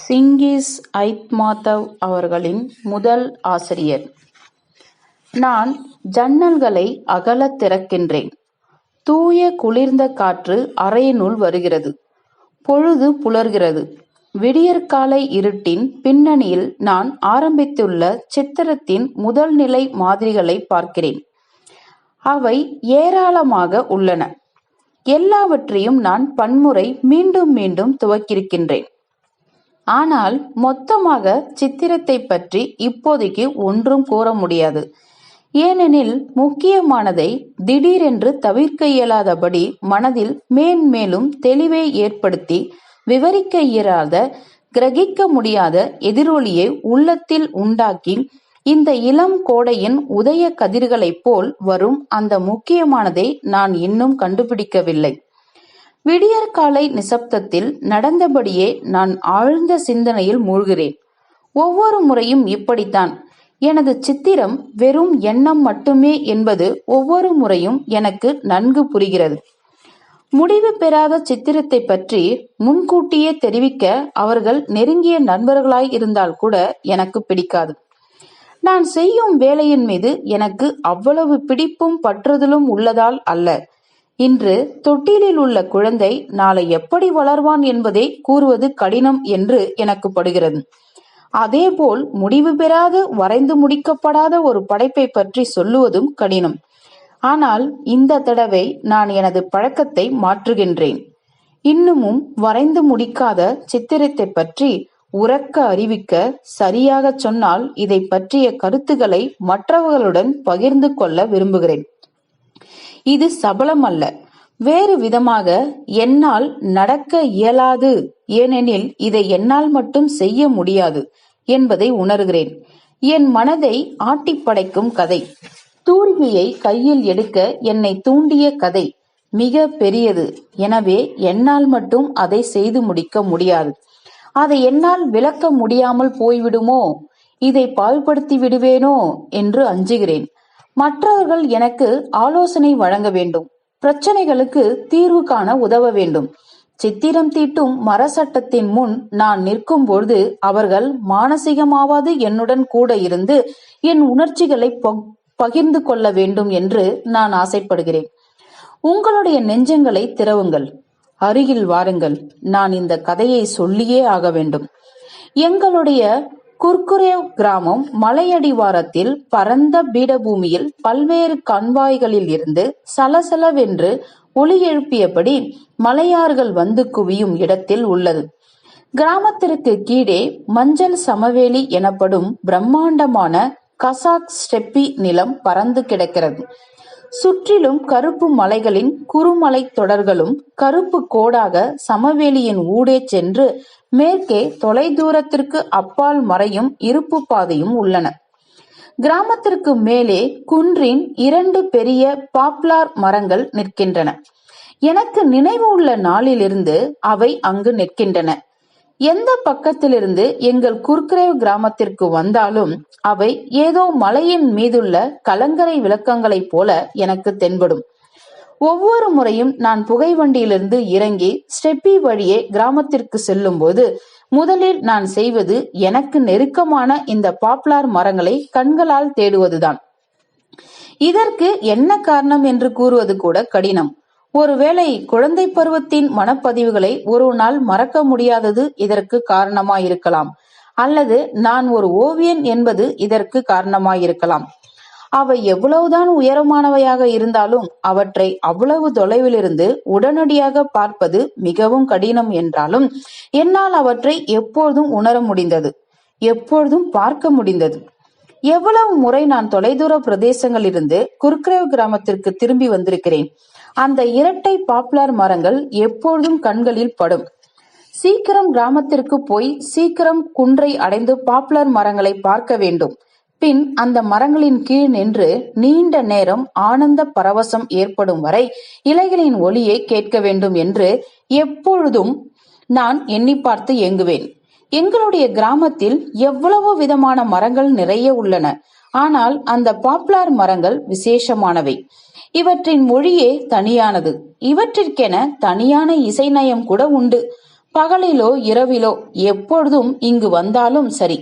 சிங்கிஸ் ஐத்மாதவ் அவர்களின் முதல் ஆசிரியர். நான் ஜன்னல்களை அகலத் திறக்கின்றேன். தூய குளிர்ந்த காற்று அறையினுள் வருகிறது. பொழுது புலர்கிறது. விடியற்காலை இருட்டின் பின்னணியில் நான் ஆரம்பித்துள்ள சித்திரத்தின் முதல் நிலை மாதிரிகளை பார்க்கிறேன். அவை ஏராளமாக உள்ளன. எல்லாவற்றையும் நான் பன்முறை மீண்டும் மீண்டும் துவக்கியிருக்கின்றேன். ஆனால் மொத்தமாக சித்திரத்தை பற்றி இப்போதைக்கு ஒன்றும் கூற முடியாது. ஏனெனில் முக்கியமானதை திடீரென்று தவிர்க்க இயலாதபடி மனதில் மேன்மேலும் தெளிவை ஏற்படுத்தி விவரிக்க இயலாத, கிரகிக்க முடியாத எதிரொலியை உள்ளத்தில் உண்டாக்கி இந்த இளம் கோடையின் உதய கதிர்களைப் போல் வரும் அந்த முக்கியமானதை நான் இன்னும் கண்டுபிடிக்கவில்லை. விடியற்காலை நிசப்தத்தில் நடந்தபடியே நான் ஆழ்ந்த சிந்தனையில் மூழ்கிறேன். ஒவ்வொரு முறையும் இப்படித்தான். எனது சித்திரம் வெறும் எண்ணம் மட்டுமே என்பது ஒவ்வொரு முறையும் எனக்கு நன்கு புரிகிறது. முடிவு பெறாத சித்திரத்தை பற்றி முன்கூட்டியே தெரிவிக்க அவர்கள் நெருங்கிய நண்பர்களாய் இருந்தால் கூட எனக்கு பிடிக்காது. நான் செய்யும் வேலையின் மீது எனக்கு அவ்வளவு பிடிப்பும் பற்றுதலும் உள்ளதால் அல்ல. இன்று தொட்டிலில் உள்ள குழந்தை நாளை எப்படி வளர்வான் என்பதை கூறுவது கடினம் என்று எனக்கு படுகிறது. அதேபோல் முடிவு பெறாது வரைந்து முடிக்கப்படாத ஒரு படைப்பை பற்றி சொல்லுவதும் கடினம். ஆனால் இந்த தடவை நான் எனது பழக்கத்தை மாற்றுகின்றேன். இன்னமும் வரைந்து முடிக்காத சித்திரத்தை பற்றி உரக்க அறிவிக்க, சரியாக சொன்னால் இதை பற்றிய கருத்துக்களை மற்றவர்களுடன் பகிர்ந்து கொள்ள விரும்புகிறேன். இது சபலம் அல்ல. வேறு விதமாக என்னால் நடக்க இயலாது, ஏனெனில் இதை என்னால் மட்டும் செய்ய முடியாது என்பதை உணர்கிறேன். என் மனதை ஆட்டிப்படைக்கும் கதை, தூரிகையை கையில் எடுக்க என்னை தூண்டிய கதை மிக பெரியது. எனவே என்னால் மட்டும் அதை செய்து முடிக்க முடியாது. அதை என்னால் விளக்க முடியாமல் போய்விடுமோ, இதை பாழ்படுத்தி விடுவேனோ என்று அஞ்சுகிறேன். மற்றவர்கள் எனக்கு ஆலோசனை வழங்க வேண்டும். பிரச்சனைகளுக்கு தீர்வு காண உதவ வேண்டும். சித்திரம் தீட்டும் மரசட்டத்தின் முன் நான் நிற்கும் பொழுது அவர்கள் மானசீகமாவது என்னுடன் கூட இருந்து என் உணர்ச்சிகளை பகிர்ந்து கொள்ள வேண்டும் என்று நான் ஆசைப்படுகிறேன். உங்களுடைய நெஞ்சங்களை திறவுங்கள். அருகில் வாருங்கள். நான் இந்த கதையை சொல்லியே ஆக வேண்டும். எங்களுடைய குர்குரேவ் கிராமம் மலையடிவாரத்தில் பரந்த பீடபூமியில் பல்வேறு கண்வாய்களில் இருந்து சலசலவென்று ஒலி எழுப்பியபடி மலையார்கள் வந்து குவியும் இடத்தில் உள்ளது. கிராமத்திற்கு கீழே மஞ்சள் சமவெளி எனப்படும் பிரம்மாண்டமான கசாக் ஸ்டெப்பி நிலம் பறந்து கிடக்கிறது. சுற்றிலும் கருப்பு மலைகளின் குறுமலை தொடர்களும் கருப்பு கோடாக சமவெளியின் ஊடே சென்று மேற்கே தொலை தூரத்திற்கு அப்பால் மறையும் இருப்பு பாதையும் உள்ளன. கிராமத்திற்கு மேலே குன்றின் 2 பெரிய பாப்லார் மரங்கள் நிற்கின்றன. எனக்கு நினைவு உள்ள நாளிலிருந்து அவை அங்கு நிற்கின்றன. எந்த பக்கத்திலிருந்து எங்கள் குர்குரேவ் கிராமத்திற்கு வந்தாலும் அவை ஏதோ மலையின் மீதுள்ள கலங்கரை விளக்கங்களைப் போல எனக்கு தென்படும். ஒவ்வொரு முறையும் நான் புகை வண்டியிலிருந்து இறங்கி ஸ்டெப்பி வழியே கிராமத்திற்கு செல்லும் போது முதலில் நான் செய்வது எனக்கு நெருக்கமான இந்த பாப்லார் மரங்களை கண்களால் தேடுவதுதான். இதற்கு என்ன காரணம் என்று கூறுவது கூட கடினம். ஒருவேளை குழந்தை பருவத்தின் மனப்பதிவுகளை ஒரு நாள் மறக்க முடியாதது இதற்கு காரணமாயிருக்கலாம். அல்லது நான் ஒரு ஓவியன் என்பது இதற்கு காரணமாயிருக்கலாம். அவை எவ்வளவுதான் உயரமானவையாக இருந்தாலும் அவற்றை அவ்வளவு தொலைவிலிருந்து உடனடியாக பார்ப்பது மிகவும் கடினம் என்றாலும் என்னால் அவற்றை எப்பொழுதும் உணர முடிந்தது, எப்பொழுதும் பார்க்க முடிந்தது. எவ்வளவு முறை நான் தொலைதூர பிரதேசங்களிலிருந்து குர்குரேவ் கிராமத்திற்கு திரும்பி வந்திருக்கிறேன். அந்த இரட்டை பாப்புலர் மரங்கள் எப்பொழுதும் கண்களில் படும். சீக்கிரம் கிராமத்திற்கு போய் சீக்கிரம் குன்றை அடைந்து பாப்புலர் மரங்களை பார்க்க வேண்டும். பின் அந்த மரங்களின் கீழ் நின்று நீண்ட நேரம் ஆனந்த பரவசம் ஏற்படும் வரை இலைகளின் ஒலியை கேட்க வேண்டும் என்று எப்பொழுதும் நான் எண்ணி பார்த்து ஏங்குவேன். எங்களுடைய கிராமத்தில் எவ்வளவு விதமான மரங்கள் நிறைய உள்ளன. ஆனால் அந்த பாப்புலர் மரங்கள் விசேஷமானவை. இவற்றின் மொழியே தனியானது. இவற்றிற்கென தனியான இசை நயம் கூட உண்டு. பகலிலோ இரவிலோ எப்பொழுதும் இங்கு வந்தாலும் சரி,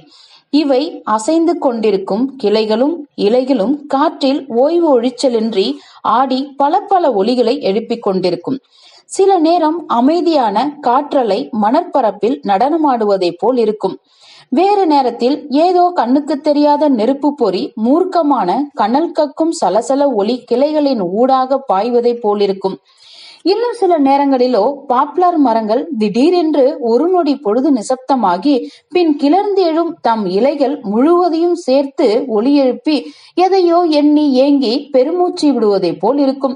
இவை அசைந்து கொண்டிருக்கும் கிளைகளும் இலைகளும் காற்றில் ஓய்வு ஒழிச்சலின்றி ஆடி பல பல ஒலிகளை எழுப்பிக் கொண்டிருக்கும். சில நேரம் அமைதியான காற்றலை மணற்பரப்பில் நடனமாடுவதை போல் இருக்கும். வேறு நேரத்தில் ஏதோ கண்ணுக்கு தெரியாத நெருப்பு பொறி மூர்க்கமான கனல் கக்கும் சலசல ஒலி கிளைகளின் ஊடாக பாய்வதை போலிருக்கும். இன்னும் சில நேரங்களிலோ பாப்புலர் மரங்கள் திடீரென்று ஒரு நொடி பொழுது நிசப்தமாகி பின் கிளர்ந்து எழும் தம் இலைகள் முழுவதையும் சேர்த்து ஒலி எழுப்பி எதையோ எண்ணி ஏங்கி பெருமூச்சு விடுவதை போல் இருக்கும்.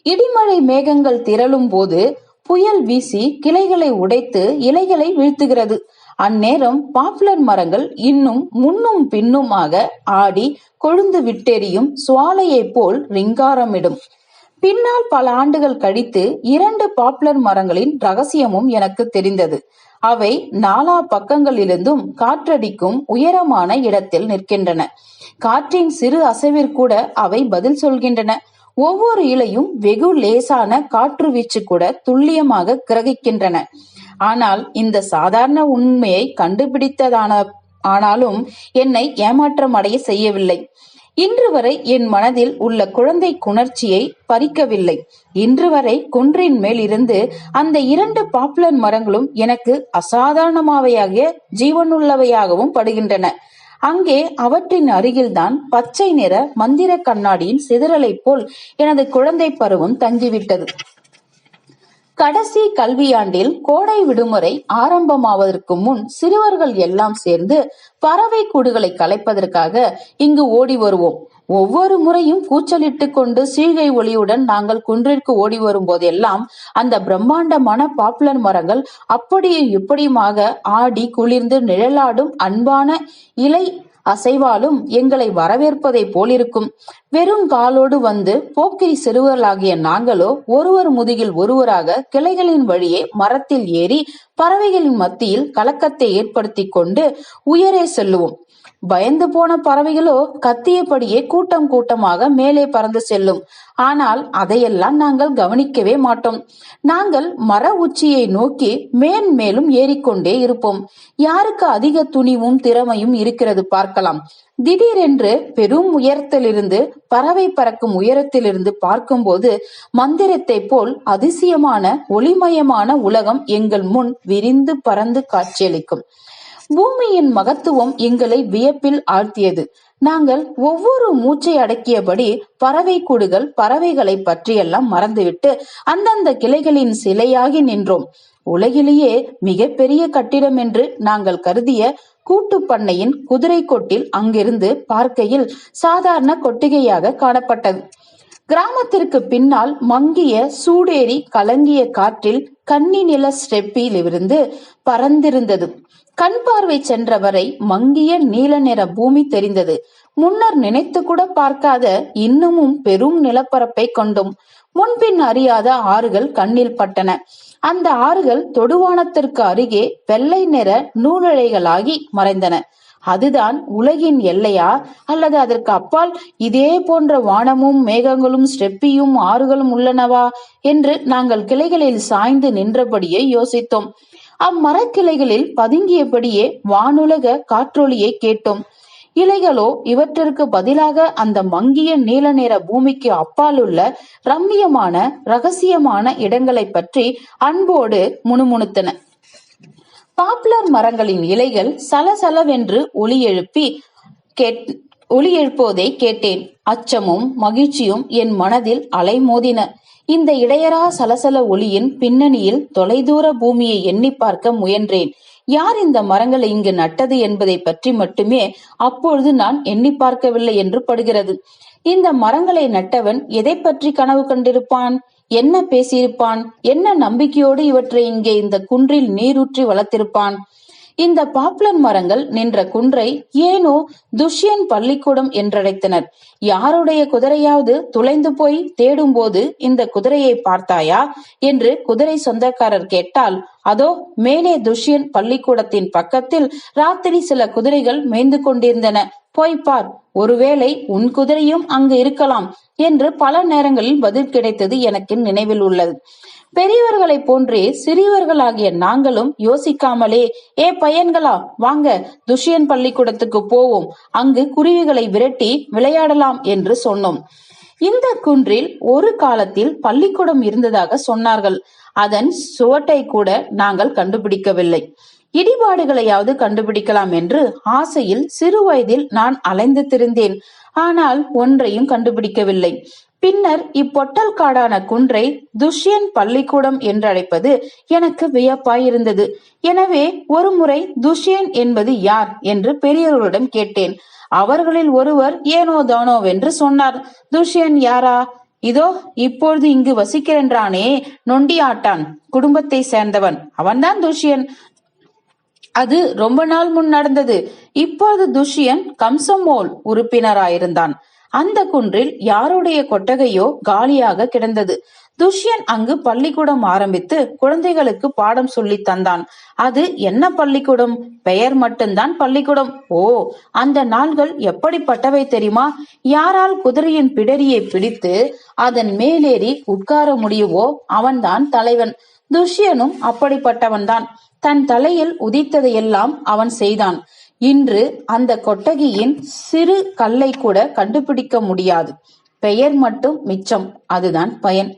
இடிமழை மேகங்கள் திரளும் போது புயல் வீசி கிளைகளை உடைத்து இலைகளை வீழ்த்துகிறது. அந்நேரம் பாப்புலர் மரங்கள் இன்னும் முன்னும் பின்னுமாக ஆடி கொழுந்து விட்டெறியும் சுவாலையை போல் ரிங்காரமிடும். பின்னால் பல ஆண்டுகள் கழித்து 2 பாப்புலர் மரங்களின் ரகசியமும் எனக்கு தெரிந்தது. அவை நாலா பக்கங்களிலிருந்தும் காற்றடிக்கும் உயரமான இடத்தில் நிற்கின்றன. காற்றின் சிறு அசைவிற்கூட அவை பதில் சொல்கின்றன. ஒவ்வொரு இலையும் வெகு லேசான காற்று வீச்சு கூட துல்லியமாக கிரகிக்கின்றன. ஆனால் இந்த சாதாரண உண்மையை ஆனாலும் என்னை ஏமாற்றம் அடைய செய்யவில்லை. இன்று வரை என் மனதில் உள்ள குழந்தை குணர்ச்சியை பறிக்கவில்லை. இன்று வரை குன்றின் மேல் இருந்து அந்த 2 பாப்புலர் மரங்களும் எனக்கு அசாதாரணமாவையாக ஜீவனுள்ளவையாகவும் படுகின்றன. அங்கே அவற்றின் அருகில்தான் பச்சை நிற மந்திர கண்ணாடியின் சிதறலை போல் எனது குழந்தை பருவம் தங்கிவிட்டது. கடைசி கல்வியாண்டில் கோடை விடுமுறை ஆரம்பமாவதற்கு முன் சிறுவர்கள் எல்லாம் சேர்ந்து பறவை கூடுகளை கலைப்பதற்காக இங்கு ஓடி வருவோம். ஒவ்வொரு முறையும் கூச்சலிட்டு கொண்டு சீழ்கை ஒளியுடன் நாங்கள் குன்றிற்கு ஓடி வரும் போதெல்லாம் அந்த பிரம்மாண்டமான பாப்புலர் மரங்கள் அப்படியும் இப்படியுமாக ஆடி குளிர்ந்து நிழலாடும் அன்பான இலை அசைவாலும் எங்களை வரவேற்பதை போலிருக்கும். வெறும் காலோடு வந்து போக்கிரி சிறுவர்களாகிய நாங்களோ ஒருவர் முதுகில் ஒருவராக கிளைகளின் வழியே மரத்தில் ஏறி பறவைகளின் மத்தியில் கலக்கத்தை ஏற்படுத்தி கொண்டு உயரே செல்லுவோம். பயந்து போன பறவைகளோ கத்தியபடியே கூட்டம் கூட்டமாக மேலே பறந்து செல்லும். ஆனால் அதையெல்லாம் நாங்கள் கவனிக்கவே மாட்டோம். நாங்கள் மர உச்சியை நோக்கி மேன்மேலும் ஏறிக்கொண்டே இருப்போம். யாருக்கு அதிக துணிவும் திறமையும் இருக்கிறது பார்க்கலாம். திடீரென்று பெரும் உயரத்திலிருந்து பறவை பறக்கும் உயரத்திலிருந்து பார்க்கும்போது மந்திரத்தை போல் அதிசயமான ஒளிமயமான உலகம் எங்கள் முன் விரிந்து பறந்து காட்சியளிக்கும். பூமியின் மகத்துவம் எங்களை வியப்பில் ஆழ்த்தியது. நாங்கள் ஒவ்வொரு மூச்சை அடக்கியபடி பறவை கூடுகள் பறவைகளை பற்றியெல்லாம் மறந்துவிட்டு அந்தந்த கிளைகளின் சிலையாகி நின்றோம். உலகிலேயே மிக பெரிய கட்டிடம் என்று நாங்கள் கருதிய கூட்டு பண்ணையின் குதிரை கொட்டில் அங்கிருந்து பார்க்கையில் சாதாரண கொட்டிகையாக காணப்பட்டது. கிராமத்திற்கு பின்னால் மங்கிய சூடேறி கலங்கிய காற்றில் கன்னி நில ஸ்டெப்பிலிருந்து பறந்திருந்தது. கண் பார்வை சென்றவரை மங்கிய நீல நிற பூமி தெரிந்தது. முன்னர் நினைத்து கூட பார்க்காத இன்னமும் பெரும் நிலப்பரப்பை கொண்டோம். முன்பின் அறியாத ஆறுகள் கண்ணில் பட்டன. அந்த ஆறுகள் தொடுவானத்திற்கு அருகே வெள்ளை நிற நூலிழைகளாகி மறைந்தன. அதுதான் உலகின் எல்லையா, அல்லது அதற்கு அப்பால் இதே போன்ற வானமும் மேகங்களும் ஸ்டெப்பியும் ஆறுகளும் உள்ளனவா என்று நாங்கள் கிளைகளில் சாய்ந்து நின்றபடியே யோசித்தோம். அம்மரக்கிளைகளில் பதுங்கியபடியே வானுலக காற்றொலியை கேட்டோம். இலைகளோ இவற்றிற்கு பதிலாக அந்த மங்கிய நீல நிற பூமிக்கு அப்பால் உள்ள ரம்மியமான ரகசியமான இடங்களை பற்றி அன்போடு முணுமுணுத்தன. பாப்புலர் மரங்களின் இலைகள் சலசலவென்று ஒலி எழுப்புவதை கேட்டேன். அச்சமும் மகிழ்ச்சியும் என் மனதில் அலைமோதின. இந்த இடையரா சலசல ஒளியின் பின்னணியில் தொலைதூர பூமியை எண்ணி பார்க்க முயன்றேன். யார் இந்த மரங்களை இங்கு நட்டது என்பதை பற்றி மட்டுமே அப்பொழுது நான் எண்ணி பார்க்கவில்லை என்று படுகிறது. இந்த மரங்களை நட்டவன் எதை பற்றி கனவு கண்டிருப்பான்? என்ன பேசியிருப்பான்? என்ன நம்பிக்கையோடு இவற்றை இங்கே இந்த குன்றில் நீரூற்றி வளர்த்திருப்பான்? இந்த பாப்புலர் மரங்கள் நின்ற குன்றை ஏனோ துஷ்யன் பள்ளிக்கூடம் என்றழைத்தனர். யாருடைய குதிரையாவது துளைந்து போய் தேடும் போது இந்த குதிரையை பார்த்தாயா என்று குதிரை சொந்தக்காரர் கேட்டால், அதோ மேலே துஷ்யன் பள்ளிக்கூடத்தின் பக்கத்தில் ராத்திரி சில குதிரைகள் மேய்ந்து கொண்டிருந்தன, போய் பார், ஒருவேளை உன் குதிரையும் அங்கு இருக்கலாம் என்று பல நேரங்களில் பதில் கிடைத்தது எனக்கு நினைவில் உள்ளது. பெரியவர்களைப் போன்றே சிறியவர்களாகிய நாங்களும் யோசிக்காமலே, பையன்களா வாங்க, துஷ்யன் பள்ளிக்கூடத்துக்கு போவோம், அங்கு குருவிகளை விரட்டி விளையாடலாம் என்று சொன்னோம். இந்த குன்றில் ஒரு காலத்தில் பள்ளிக்கூடம் இருந்ததாக சொன்னார்கள். அதன் சுவட்டை கூட நாங்கள் கண்டுபிடிக்கவில்லை. இடிபாடுகளையாவது கண்டுபிடிக்கலாம் என்று ஆசையில் சிறு வயதில் நான் அலைந்து திரிந்தேன். ஆனால் ஒன்றையும் கண்டுபிடிக்கவில்லை. பின்னர் இப்பொட்டல் காடான குன்றை துஷ்யன் பள்ளிக்கூடம் என்றழைப்பது எனக்கு வியப்பாயிருந்தது. எனவே ஒரு முறை துஷ்யன் என்பது யார் என்று பெரியவர்களிடம் கேட்டேன். அவர்களில் ஒருவர் ஏனோ தானோவென்று சொன்னார். துஷ்யன் யாரா? இதோ இப்பொழுது இங்கு வசிக்கின்றானே, நொண்டி ஆட்டான் குடும்பத்தை சேர்ந்தவன், அவன்தான் துஷ்யன். அது ரொம்ப நாள் முன் நடந்தது. இப்போது துஷ்யன் கம்சமோல் உறுப்பினராயிருந்தான். அந்த குன்றில் யாருடைய கொட்டகையோ காலியாக கிடந்தது. துஷ்யன் அங்கு பள்ளிக்கூடம் ஆரம்பித்து குழந்தைகளுக்கு பாடம் சொல்லி தந்தான். அது என்ன பள்ளிக்கூடம்? பெயர் மட்டும்தான் பள்ளிக்கூடம். ஓ, அந்த நாள்கள் எப்படிப்பட்டவை தெரியுமா? யாரால் குதிரையின் பிடரியை பிடித்து அதன் மேலேறி உட்கார முடியுவோ அவன்தான் தலைவன். துஷ்யனும் அப்படிப்பட்டவன்தான். தன் தலையில் உதித்ததையெல்லாம் அவன் செய்தான். இன்று அந்த கொட்டகையின் சிறு கல்லை கூட கண்டுபிடிக்க முடியாது. பெயர் மட்டும் மிச்சம், அதுதான் பயன்.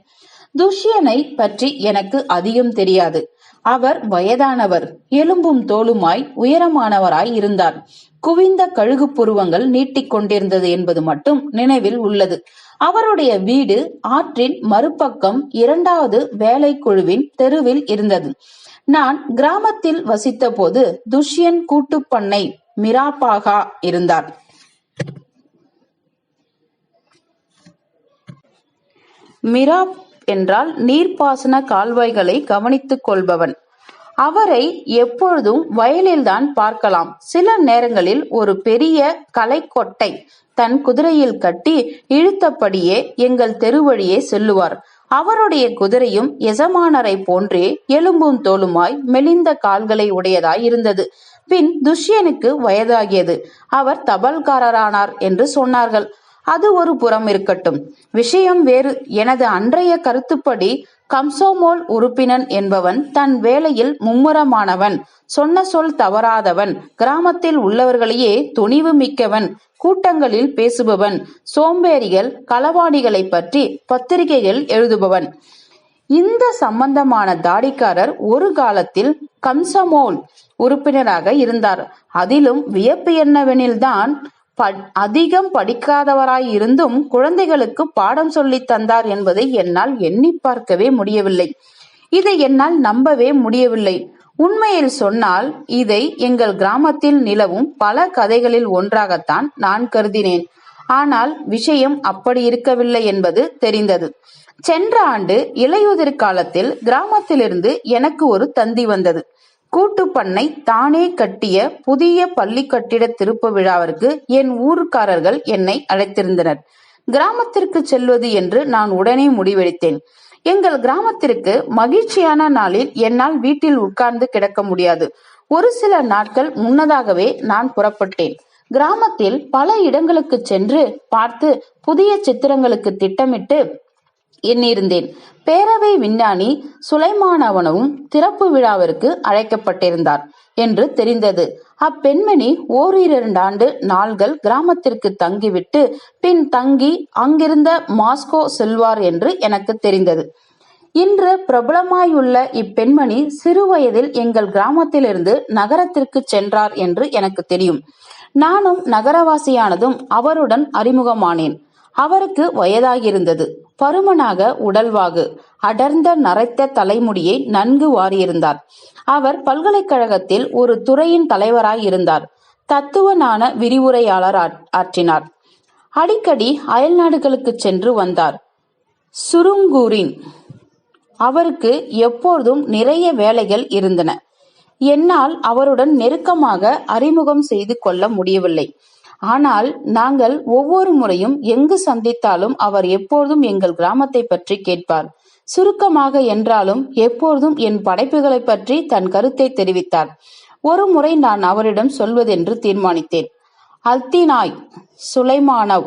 துஷ்யனை பற்றி எனக்கு அதிகம் தெரியாது. அவர் வயதானவர், எலும்பும் தோலுமாய் உயரமானவராய் இருந்தார். குவிந்த கழுகு புருவங்கள் நீட்டிக் கொண்டிருந்தது என்பது மட்டும் நினைவில் உள்ளது. அவருடைய வீடு ஆற்றின் மறுபக்கம் 2வது வேலை குழுவின் தெருவில் இருந்தது. நான் கிராமத்தில் வசித்த போது துஷ்யன் கூட்டுப்பண்ணை மிராப்பாகா இருந்தார். மிராப் என்றால் நீர்ப்பாசன கால்வாய்களை கவனித்துக் கொள்பவன். அவரை எப்பொழுதும் வயலில்தான் பார்க்கலாம். சில நேரங்களில் ஒரு பெரிய களைக்கொட்டை தன் குதிரையில் கட்டி இழுத்தபடியே எங்கள் தெருவழியே செல்லுவார். அவருடைய குதிரையும் எஜமானரை போன்றே எலும்பும் தோலுமாய் மெலிந்த கால்களை உடையதாய் இருந்தது. பின் துஷ்யனுக்கு வயதாகியது. அவர் தபால்காரரானார் என்று சொன்னார்கள். அது ஒரு புறம் இருக்கட்டும். விஷயம் வேறு. எனது அன்றைய கருத்துப்படி கம்சோமோல் உறுப்பினன் என்பவன் தன் வேலையில் மும்முரமானவன், சொன்ன சொல் தவறாதவன், கிராமத்தில் உள்ளவர்களையே துணிவு மிக்கவன், கூட்டங்களில் பேசுபவன், சோம்பேறிகள் களவாணிகளை பற்றி பத்திரிகைகள் எழுதுபவன். இந்த சம்பந்தமான தாடிக்காரர் ஒரு காலத்தில் கம்சமோல் உறுப்பினராக இருந்தார். அதிலும் வியப்பு என்னவெனில்தான், அதிகம் படிக்காதவராய் இருந்தும் குழந்தைகளுக்கு பாடம் சொல்லி தந்தார் என்பதை என்னால் எண்ணி பார்க்கவே முடியவில்லை. இதை என்னால் நம்பவே முடியவில்லை. உண்மையில் சொன்னால் இதை எங்கள் கிராமத்தில் நிலவும் பல கதைகளில் ஒன்றாகத்தான் நான் கருதினேன். ஆனால் விஷயம் அப்படி இருக்கவில்லை என்பது தெரிந்தது. சென்ற ஆண்டு இலையுதிர் காலத்தில் கிராமத்திலிருந்து எனக்கு ஒரு தந்தி வந்தது. கூட்டுப்பண்ணை தானே கட்டிய புதிய பள்ளி கட்டிட திருப்பு விழாவிற்கு என் ஊர்க்காரர்கள் என்னை அழைத்திருந்தனர். கிராமத்திற்கு செல்வது என்று நான் உடனே முடிவெடுத்தேன். எங்கள் கிராமத்திற்கு மகிழ்ச்சியான நாளில் என்னால் வீட்டில் உட்கார்ந்து கிடக்க முடியாது. ஒரு சில நாட்கள் முன்னதாகவே நான் புறப்பட்டேன். கிராமத்தில் பல இடங்களுக்கு சென்று பார்த்து புதிய சித்திரங்களுக்கு திட்டமிட்டு எண்ணியிருந்தேன். பேரவை விஞ்ஞானி சுலைமானவனும் திறப்பு விழாவிற்கு அழைக்கப்பட்டிருந்தார் என்று தெரிந்தது. அப்பெண்மணி 1-2 நாள்கள் கிராமத்திற்கு தங்கிவிட்டு பின் தங்கி அங்கிருந்த மாஸ்கோ செல்வார் என்று எனக்கு தெரிந்தது. இன்று பிரபலமாயுள்ள இப்பெண்மணி சிறு வயதில் எங்கள் கிராமத்திலிருந்து நகரத்திற்கு சென்றார் என்று எனக்கு தெரியும். நானும் நகரவாசியானதும் அவருடன் அறிமுகமானேன். அவருக்கு வயதாகியிருந்தது. பருமனாக உடல்வாகு, அடர்ந்த நரைத்த தலைமுடியை நன்கு வாரியிருந்தார். அவர் பல்கலைக்கழகத்தில் ஒரு துறையின் தலைவராய் இருந்தார். தத்துவஞான விரிவுரையாளர் ஆற்றினார். அடிக்கடி அயல் நாடுகளுக்கு சென்று வந்தார். சுருங்கூரின் அவருக்கு எப்போதும் நிறைய வேலைகள் இருந்தன. என்னால் அவருடன் நெருக்கமாக அறிமுகம் செய்து கொள்ள முடியவில்லை. ஆனால் நாங்கள் ஒவ்வொரு முறையும் எங்கு சந்தித்தாலும் அவர் எப்போதும் எங்கள் கிராமத்தை பற்றி கேட்பார். சுருக்கமாக என்றாலும் எப்போதும் என் படைப்புகளை பற்றி தன் கருத்தை தெரிவித்தார். ஒரு முறை நான் அவரிடம் சொல்வதென்று தீர்மானித்தேன். அல்தினாய் சுலைமானவ்,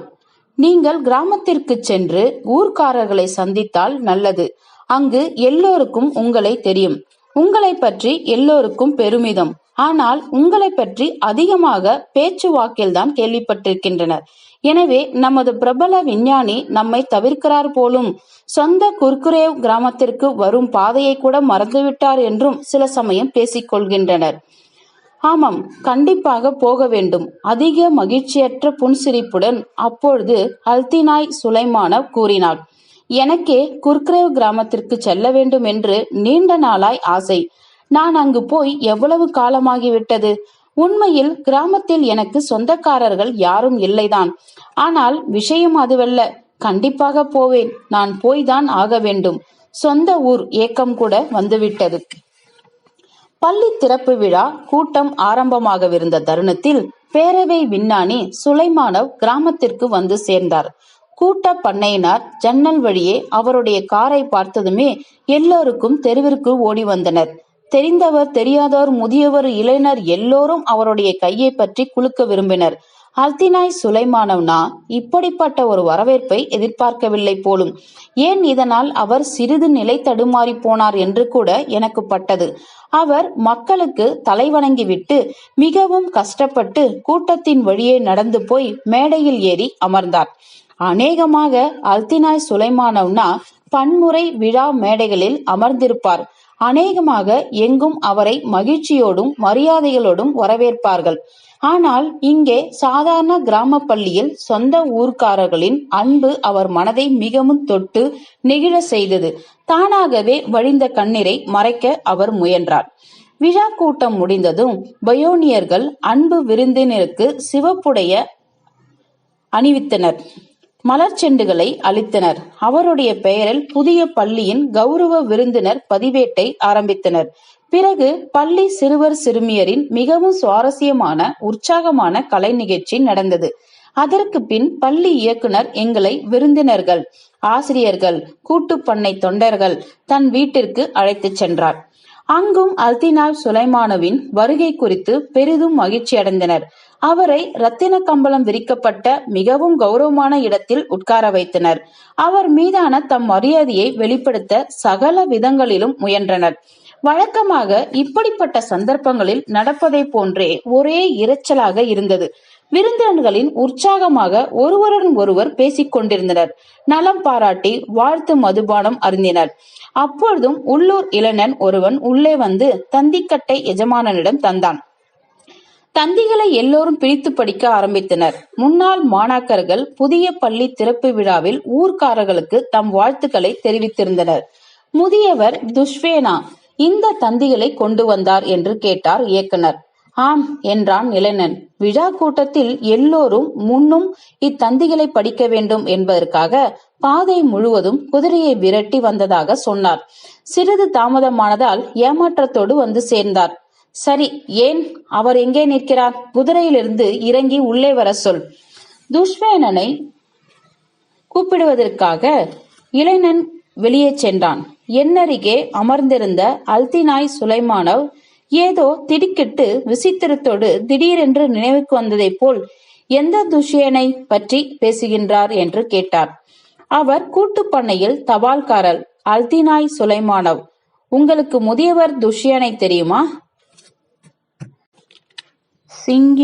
நீங்கள் கிராமத்திற்கு சென்று ஊர்க்காரர்களை சந்தித்தால் நல்லது. அங்கு எல்லோருக்கும் உங்களை தெரியும். உங்களை பற்றி எல்லோருக்கும் பெருமிதம். ஆனால் உங்களை பற்றி அதிகமாக பேச்சு வாக்கில்தான் கேள்விப்பட்டிருக்கின்றனர். எனவே நமது பிரபல விஞ்ஞானி நம்மை தவிர்க்கிறார் போலும், சொந்த குர்குரேவ் கிராமத்திற்கு வரும் பாதையை கூட மறந்துவிட்டார் என்றும் சில சமயம் பேசிக்கொள்கின்றனர். ஆமாம், கண்டிப்பாக போக வேண்டும். அதிக மகிழ்ச்சியற்ற புன்சிரிப்புடன் அப்பொழுது அல்தினாய் சுலைமானவ் கூறினாள். எனக்கே குர்குரேவ் கிராமத்திற்கு செல்ல வேண்டும் என்று நீண்ட நாளாய் ஆசை. நான் அங்கு போய் எவ்வளவு காலமாகிவிட்டது. உண்மையில் கிராமத்தில் எனக்கு சொந்தக்காரர்கள் யாரும் இல்லைதான். ஆனால் விஷயம் அதுவல்ல. கண்டிப்பாக போவேன். நான் போய்தான் ஆக வேண்டும். சொந்த ஊர் ஏக்கம் கூட வந்துவிட்டது. பள்ளி திறப்பு விழா கூட்டம் ஆரம்பமாகவிருந்த தருணத்தில் பேரவை விஞ்ஞானி சுலைமானவ் கிராமத்திற்கு வந்து சேர்ந்தார். கூட்ட பண்ணையினார் ஜன்னல் வழியே அவருடைய காரை பார்த்ததுமே எல்லோருக்கும் தெருவிற்கு ஓடி வந்தனர். தெரிந்தவர், தெரியாதவர், முதியவர், இளைஞர் எல்லோரும் அவருடைய கையை பற்றி குலுக்க விரும்பினர். அல்தினாய் சுலைமானவ்னா இப்படிப்பட்ட ஒரு வரவேற்பை எதிர்பார்க்கவில்லை போலும். ஏன் இதனால் அவர் சிறிது நிலை தடுமாறி போனார் என்று கூட எனக்கு பட்டது. அவர் மக்களுக்கு தலைவணங்கிவிட்டு மிகவும் கஷ்டப்பட்டு கூட்டத்தின் வழியே நடந்து போய் மேடையில் ஏறி அமர்ந்தார். அநேகமாக அல்தினாய் சுலைமானவ்னா பன்முறை விழா மேடைகளில் அமர்ந்திருப்பார். அநேகமாக எங்கும் அவரை மகிழ்ச்சியோடும் மரியாதைகளோடும் வரவேற்பார்கள். ஆனால் இங்கே சாதாரண கிராம பள்ளியில் சொந்த ஊர்க்காரர்களின் அன்பு அவர் மனதை மிகவும் தொட்டு நெகிழ செய்தது. தானாகவே வழிந்த கண்ணீரை மறைக்க அவர் முயன்றார். விழா கூட்டம் முடிந்ததும் பயோனியர்கள் அன்பு விருந்தினருக்கு சிவப்புடைய அணிவித்தனர். மலர் செண்டுகளை அளித்தனர். அவருடைய பெயரில் புதிய பள்ளியின் கௌரவ விருந்தினர் பதிவேட்டை ஆரம்பித்தனர். பிறகு பள்ளி சிறுவர் சிறுமியரின் மிகவும் சுவாரஸ்யமான உற்சாகமான கலை நிகழ்ச்சி நடந்தது. அதற்கு பின் பள்ளி இயக்குனர் எங்களை விருந்தினர்கள், ஆசிரியர்கள், கூட்டுப்பண்ணை தொண்டர்கள் தன் வீட்டிற்கு அழைத்துச் சென்றார். அங்கும் அல்தினாய் சுலைமானவின் வருகை குறித்து பெரிதும் மகிழ்ச்சி அடைந்தனர். அவரை ரத்தின கம்பளம் விரிக்கப்பட்ட மிகவும் கௌரவமான இடத்தில் உட்கார வைத்தனர். அவர் மீதான தம் மரியாதையை வெளிப்படுத்த சகல விதங்களிலும் முயன்றனர். வழக்கமாக இப்படிப்பட்ட சந்தர்ப்பங்களில் நடப்பதை போன்றே ஒரே இரைச்சலாக இருந்தது. விருந்தினர்களின் உற்சாகமாக ஒருவருடன் ஒருவர் பேசிக் கொண்டிருந்தனர். நலம் பாராட்டி வாழ்த்து மதுபானம் அருந்தினர். அப்பொழுதும் உள்ளூர் இளைஞன் ஒருவன் உள்ளே வந்து தந்திக்கட்டை எஜமானனிடம் தந்தான். தந்திகளை எல்லோரும் பிரித்து படிக்க ஆரம்பித்தனர். முன்னாள் மாணாக்கர்கள் புதிய பள்ளி திறப்பு விழாவில் ஊர்க்காரர்களுக்கு தம் வாழ்த்துக்களை தெரிவித்திருந்தனர். முதியவர் துஷ்வேனா இந்த தந்திகளை கொண்டு வந்தார் என்று கேட்டார் இயக்குனர். ஆம் என்றான் இளைஞன். விழா கூட்டத்தில் எல்லோரும் முன்னும் இத்தந்திகளை படிக்க வேண்டும் என்பதற்காக பாதை முழுவதும் குதிரையை விரட்டி வந்ததாக சொன்னார். சிறிது தாமதமானதால் ஏமாற்றத்தோடு வந்து சேர்ந்தார். சரி, ஏன்? அவர் எங்கே நிற்கிறார்? குதிரையிலிருந்து இறங்கி உள்ளே வர சொல். துஷ்வேனனை கூப்பிடுவதற்காக இளைஞன் வெளியே சென்றான். எண்ணருகே அமர்ந்திருந்த அல்தினாய் சுலைமானவ் ஏதோ திடுக்கிட்டு விசித்திரத்தோடு திடீரென்று நினைவுக்கு வந்ததை போல், எந்த துஷ்யனை பற்றி பேசுகின்றார் என்று கேட்டார். அவர் கூட்டுப்பண்ணையில் தபால்காரர் அல்தினாய் சுலைமானவ். உங்களுக்கு முதியவர் துஷ்யனை தெரியுமா? சிங்கி